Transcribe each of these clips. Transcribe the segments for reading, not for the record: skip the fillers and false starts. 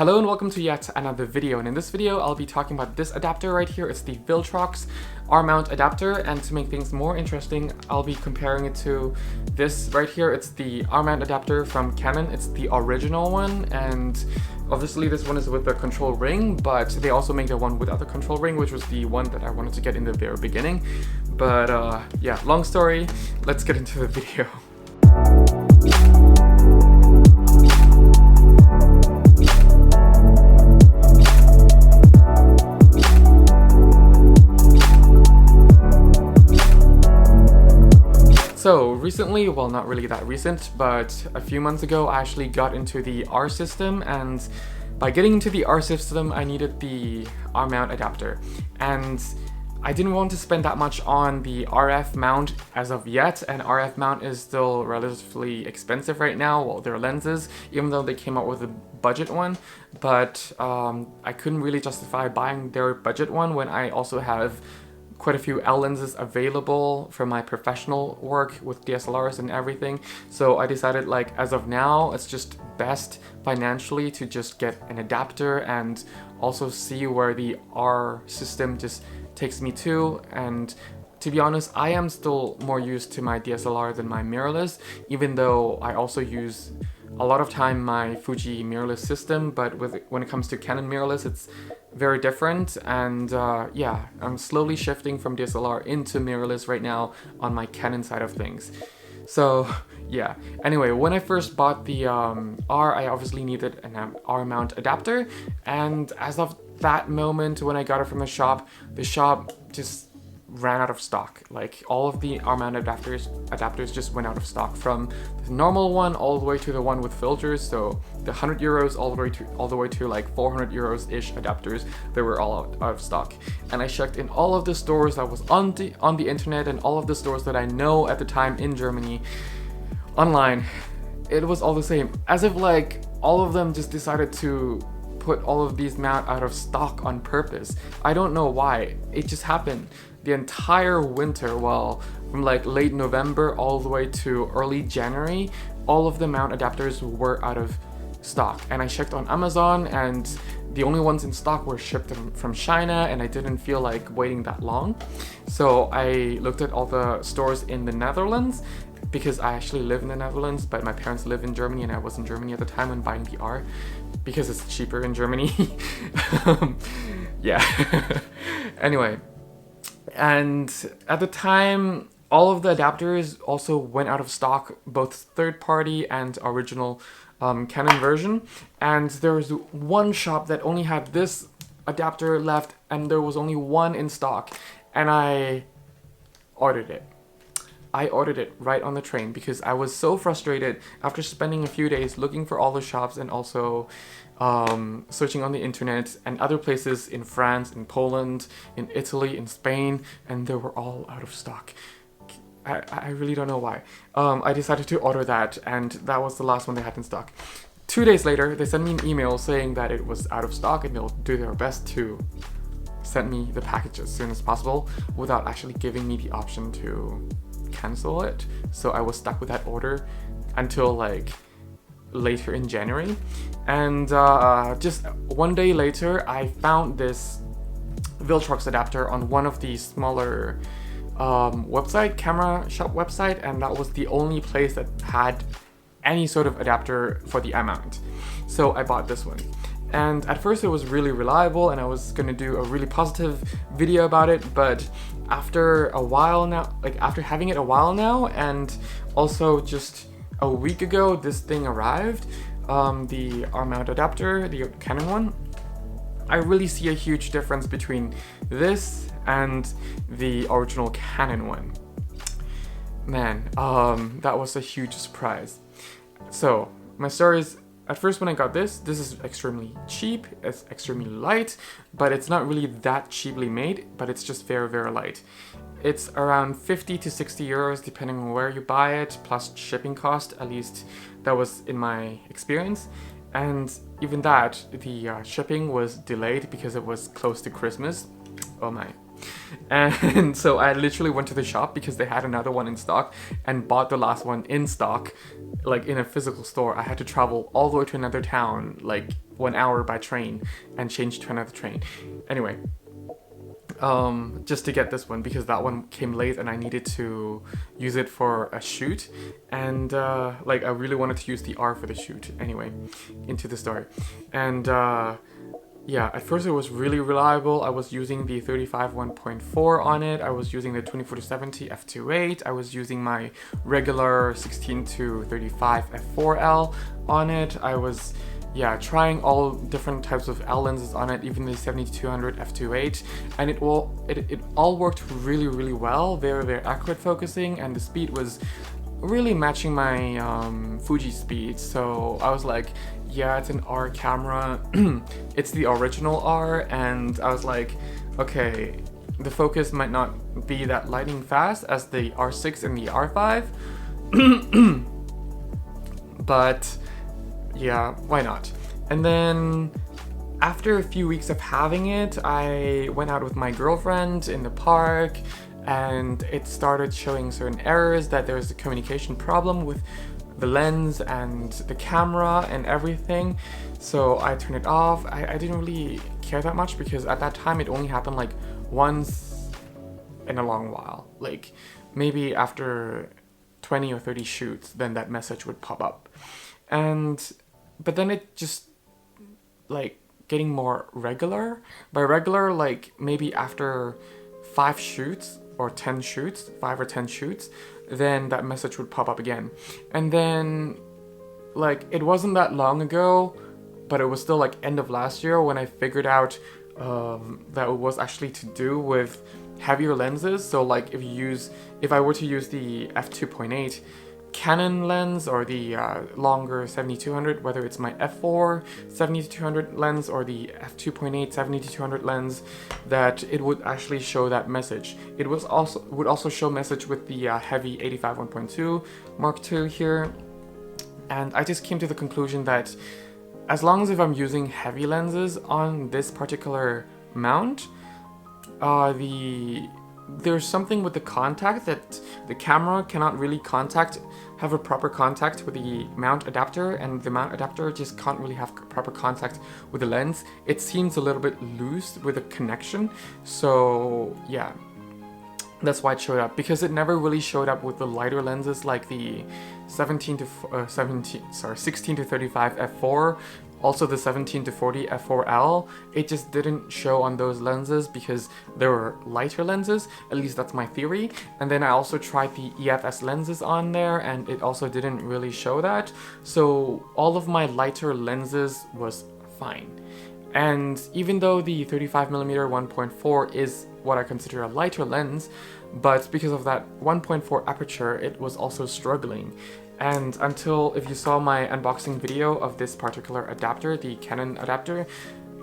Hello and welcome to yet another video, and in this video I'll be talking about this adapter right here. It's the Viltrox R-mount adapter, and to make things more interesting I'll be comparing it to this right here. It's the R-mount adapter from Canon. It's the original one, and obviously this one is with the control ring, but they also make the one without the control ring, which was the one that I wanted to get in the very beginning. But yeah, long story, let's get into the video. So recently, well, not really that recent, but a few months ago I actually got into the R system, and by getting into the R system I needed the R mount adapter, and I didn't want to spend that much on the RF mount as of yet, and RF mount is still relatively expensive right now, well, their lenses, even though they came out with a budget one, but I couldn't really justify buying their budget one when I also have quite a few L lenses available for my professional work with DSLRs and everything. So I decided, like, as of now, it's just best financially to just get an adapter and also see where the R system just takes me to. And to be honest, I am still more used to my DSLR than my mirrorless, even though I also use a lot of time my Fuji mirrorless system, but when it comes to Canon mirrorless, it's very different. And yeah, I'm slowly shifting from DSLR into mirrorless right now on my Canon side of things. So yeah, anyway, when I first bought the R, I obviously needed an R mount adapter, and as of that moment when I got it from the shop just ran out of stock. Like, all of the R mount adapters just went out of stock, from the normal one all the way to the one with filters. So the 100 euros all the way to like 400 euros ish adapters, they were all out of stock. And I checked in all of the stores that was on the internet, and all of the stores that I know at the time in Germany online, it was all the same, as if like all of them just decided to put all of these mount out of stock on purpose. I don't know why, it just happened. The entire winter, well, from like late November all the way to early January, all of the mount adapters were out of stock. And I checked on Amazon, and the only ones in stock were shipped from China, and I didn't feel like waiting that long. So I looked at all the stores in the Netherlands, because I actually live in the Netherlands, but my parents live in Germany, and I was in Germany at the time when buying the R, because it's cheaper in Germany. Yeah. Anyway. And at the time, all of the adapters also went out of stock, both third-party and original Canon version. And there was one shop that only had this adapter left, and there was only one in stock. And I ordered it. I ordered it right on the train because I was so frustrated after spending a few days looking for all the shops, and also searching on the internet and other places in France, in Poland, in Italy, in Spain, and they were all out of stock. I really don't know why. I decided to order that, and that was the last one they had in stock. 2 days later, they sent me an email saying that it was out of stock, and they'll do their best to send me the package as soon as possible without actually giving me the option to cancel it. So I was stuck with that order until like later in January. And just one day later, I found this Viltrox adapter on one of the smaller camera shop website, and that was the only place that had any sort of adapter for the M-mount. So I bought this one. And at first it was really reliable, and I was gonna do a really positive video about it, but after a while now, like after having it a while now, and also just a week ago this thing arrived, the R-mount adapter, the Canon one, I really see a huge difference between this and the original Canon one. Man, that was a huge surprise. So my story is, at first when I got this is extremely cheap, it's extremely light, but it's not really that cheaply made, but it's just very, very light. It's around 50 to 60 euros depending on where you buy it, plus shipping cost, at least that was in my experience. And even that, the shipping was delayed because it was close to Christmas. Oh my. And so I literally went to the shop because they had another one in stock and bought the last one in stock, like in a physical store. I had to travel all the way to another town, like 1 hour by train, and change to another train. Anyway, just to get this one because that one came late and I needed to use it for a shoot, and like I really wanted to use the R for the shoot. Anyway, into the story. And yeah, at first it was really reliable. I was using the 35 1.4 on it. I was using the 24-70 f2.8. I was using my regular 16 to 35 f4L on it. I was trying all different types of L lenses on it, even the 70-200 f2.8, and it all worked really, really well. Very, very accurate focusing, and the speed was really matching my Fuji speed. So I was like, yeah, it's an R camera. It's the original R, and I was like, okay, the focus might not be that lightning fast as the R6 and the R5, but yeah, why not? And then after a few weeks of having it, I went out with my girlfriend in the park, and it started showing certain errors, that there was a communication problem with the lens and the camera and everything. So I turned it off. I didn't really care that much because at that time it only happened like once in a long while, like maybe after 20 or 30 shoots, then that message would pop up. But then it just like getting more regular. By regular, like maybe after 5 shoots or 10 shoots, 5 or 10 shoots, then that message would pop up again. And then like it wasn't that long ago, but it was still like end of last year when I figured out that it was actually to do with heavier lenses. So like if I were to use the f2.8 Canon lens or the longer 70-200, whether it's my f4 70-200 lens or the f2.8 70-200 lens, that it would actually show that message. It would also show message with the heavy 85 1.2 Mark II here. And I just came to the conclusion that as long as if I'm using heavy lenses on this particular mount, there's something with the contact that the camera cannot really have a proper contact with the mount adapter, and the mount adapter just can't really have proper contact with the lens. It seems a little bit loose with the connection. So yeah, that's why it showed up, because it never really showed up with the lighter lenses like the 16 to 35 f4, also the 17 to 40 f4L. It just didn't show on those lenses because they were lighter lenses, at least that's my theory. And then I also tried the EFS lenses on there, and it also didn't really show that. So all of my lighter lenses was fine. And even though the 35mm 1.4 is what I consider a lighter lens, but because of that 1.4 aperture, it was also struggling. And until, if you saw my unboxing video of this particular adapter, the Canon adapter,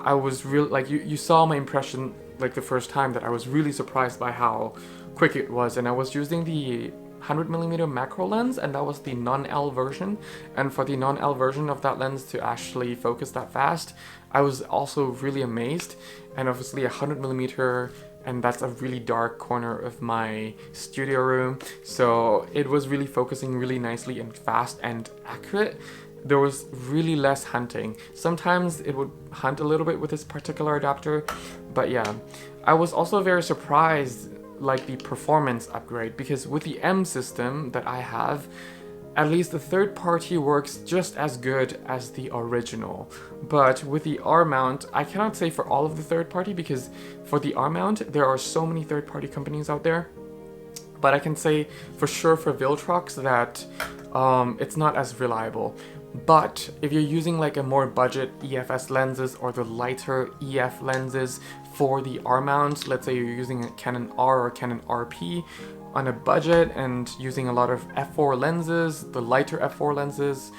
I was really, like, you saw my impression like the first time, that I was really surprised by how quick it was. And I was using the 100mm macro lens, and that was the non-L version. And for the non-L version of that lens to actually focus that fast, I was also really amazed. And obviously 100mm, and that's a really dark corner of my studio room, so it was really focusing really nicely and fast and accurate. There was really less hunting. Sometimes it would hunt a little bit with this particular adapter, but yeah. I was also very surprised, like, the performance upgrade, because with the M system that I have, at least the third party works just as good as the original. But with the R mount, I cannot say for all of the third party, because for the R mount, there are so many third party companies out there. But I can say for sure for Viltrox that it's not as reliable. But if you're using like a more budget EFS lenses or the lighter EF lenses for the R mount, let's say you're using a Canon R or Canon RP, on a budget and using a lot of f4 lenses, the lighter f4 lenses,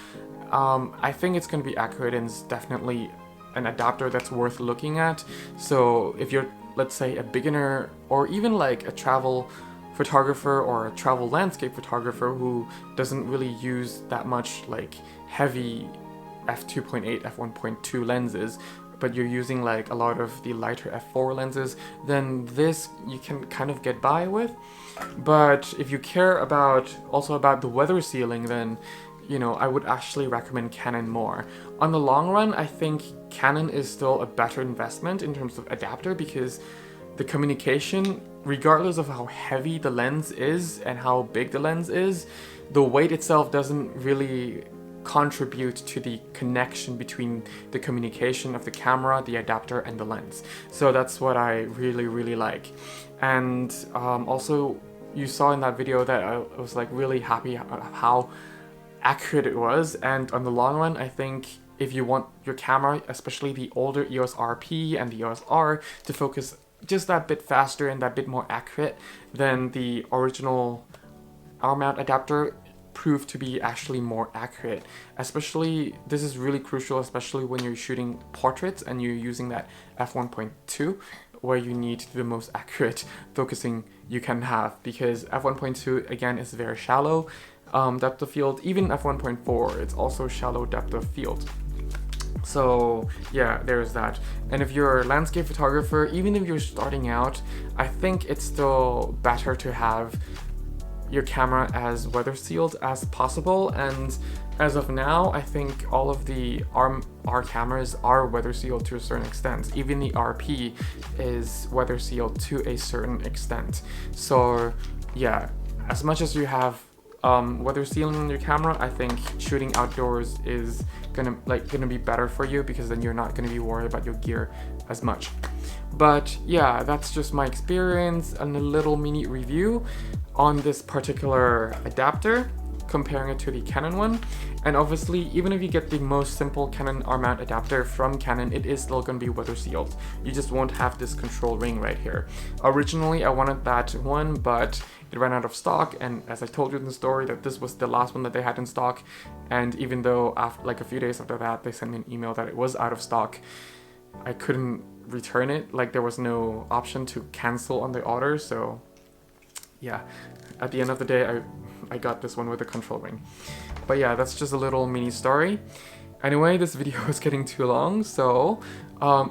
I think it's going to be accurate, and it's definitely an adapter that's worth looking at. So if you're, let's say, a beginner, or even like a travel photographer or a travel landscape photographer who doesn't really use that much like heavy f2.8, f1.2 lenses, but you're using like a lot of the lighter f4 lenses, then this you can kind of get by with. But if you care about the weather sealing, then I would actually recommend Canon more. On the long run, I think Canon is still a better investment in terms of adapter, because the communication, regardless of how heavy the lens is and how big the lens is, the weight itself doesn't really contribute to the connection between the communication of the camera, the adapter, and the lens. So that's what I really, really like. And also, you saw in that video that I was like really happy how accurate it was. And on the long run, I think if you want your camera, especially the older EOS RP and the EOS R, to focus just that bit faster and that bit more accurate, then the original R mount adapter proved to be actually more accurate. Especially, this is really crucial, especially when you're shooting portraits and you're using that f1.2, where you need the most accurate focusing you can have, because f1.2 again is very shallow depth of field. Even f1.4, it's also shallow depth of field. So yeah, there's that. And if you're a landscape photographer, even if you're starting out, I think it's still better to have your camera as weather sealed as possible. And as of now, I think all of the R cameras are weather sealed to a certain extent. Even the RP is weather sealed to a certain extent. So yeah, as much as you have weather sealing on your camera, I think shooting outdoors is gonna be better for you, because then you're not gonna be worried about your gear as much. But yeah, that's just my experience and a little mini review on this particular adapter, comparing it to the Canon one. And obviously, even if you get the most simple Canon R mount adapter from Canon, it is still going to be weather sealed. You just won't have this control ring right here. Originally, I wanted that one, but it ran out of stock, and as I told you in the story, that this was the last one that they had in stock. And even though after like a few days after that, they sent me an email that it was out of stock, I couldn't return it. Like, there was no option to cancel on the order. So yeah, at the end of the day, I got this one with a control ring. But yeah, that's just a little mini story. Anyway, this video is getting too long, so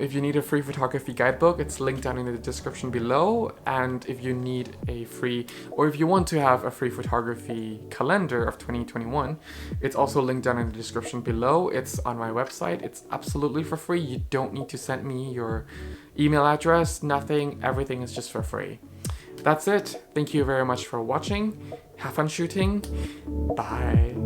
if you need a free photography guidebook, it's linked down in the description below. And if you need a free, or if you want to have a free photography calendar of 2021, it's also linked down in the description below. It's on my website. It's absolutely for free. You don't need to send me your email address, nothing. Everything is just for free. That's it. Thank you very much for watching. Have fun shooting. Bye.